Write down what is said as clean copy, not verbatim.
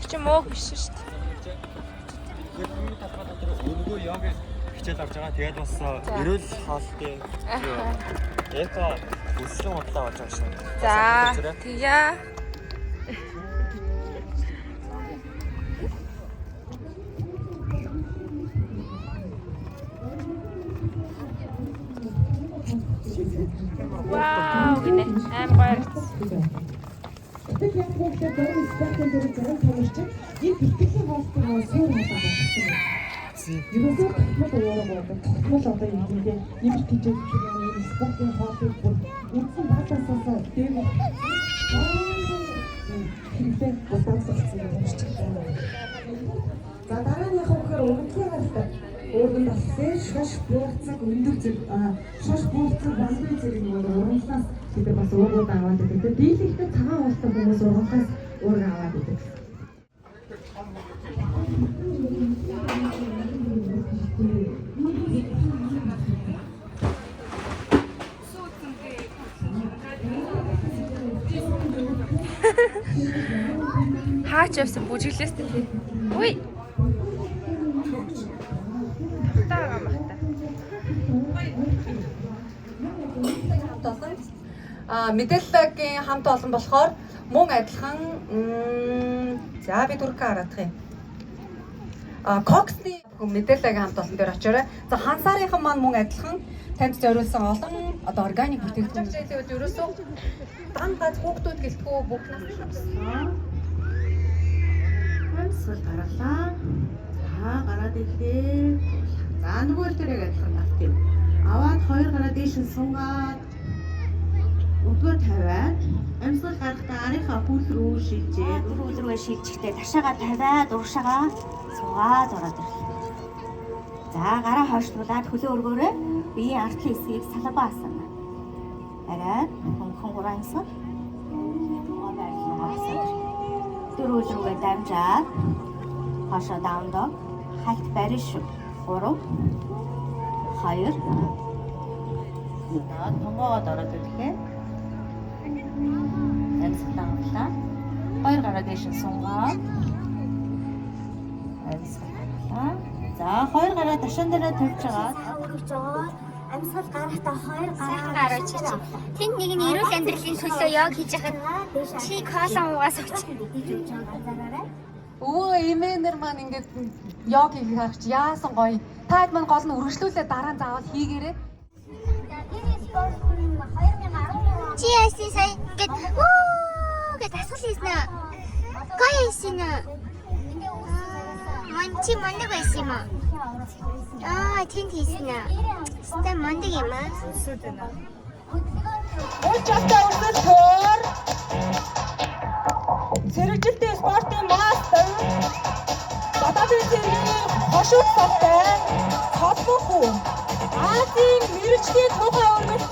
ч юм уу биш шүү дээ. Бидний талбай дотор өнгөө йогийн хичээл авч байгаа. Тэгээд бас эрүүл хоолтын эко өсөлтийн худлаа болж байгаа шин. За тэгье. Вау гинэ амар гоё. Тэг яг хүүхдээ дөрөв спектр дээр зарим томорч энэ бэлтгэлийн хоолтыг суур болоод байна. Юугаар тогтмол яваа болоод тогтмол одоо ингэдэ нэмэр тийж энэ спектр хоолтыг бүр үндсэн багасаасаа дээг хэрэгтэй боловсруулсан юм шиг байна. За дараа нь яг хөөр өгөхөөр байна. Өөрөнд бас шаш буурцаг өндөр зэрэг шаш буурцаг балбын зэрэг урамлаас бид бас уурууд аваад байдаг. Дийлэгтэй цагаан уулсан хүмүүс урамлаас уур аваад байдаг. Хаач явсан бүжиглээс тээ. Үй. Тагтаа махта. Мэдээллийн хамт олон болохоор мөн адилхан за би түрхэ хараадах юм. Коксны мэдээллийн хамт олон дээр очоорой. За хансаарийнхан маань мөн адилхан танд зориулсан олон одоо органик бүтээгдэхүүн зээлүүд ерөөсөө дан газ хүүхдүүд гэлтгүү бүх нас Эсвэл гаргалаа. За гараад ирлээ. За нөгөө төрөйг адилхан авт юм. Аваад хоёр гараа дээш нь сунгаад өдгөө тавиад амьсгал гарахтаа арийнхаа бүл рүү шилжээд Дөрөв рүүгээ шилжихдээ ташаага тавиад уршаага суугаад ороод ирлээ. За гараа хойшлуулад хөлөө өргөөрэй. Биеийн артлын хэсгийг салбаасан. Арайд хөнгөн гурван хэсэг. Дөрөв рүүгээ дамжаад хашаа даундаг хальт бариш 3 2 тонгоогоод ороод ирлээ. Амьсгал авлаа. Хоёр гараа дээш нь сунгаад амьсгал авлаа. За хоёр гараа ташаан дээр тавьж байгаа. өргөж байгаа. Амьсгал гарахтаа хоёр гараа чиж. Тэнд нэг нь эрүүл амьдралын төлөө яг хийж хахад чи кола уугаас өгч. өвөө эмээнэр маань ингээд йог хийх чи яасан гоё. Таад маань гол нь үргэлжлүүлээ дараа нь заавал хийгээрэй. Чи яасан сая гэд гэд асуул хийсэн аа. Гоё хийсэн аа. Манчи мандаг байсан юм аа. Тэнд хийсэн аа. Сте мандаг юм аа. Уучтай өргөл төр. Зэрэгжилтэй спортын мастер. Бататын зэргийн хошууд тавтай. Холбоо хүү. Азийн мэрэгчлийн тухай өргөл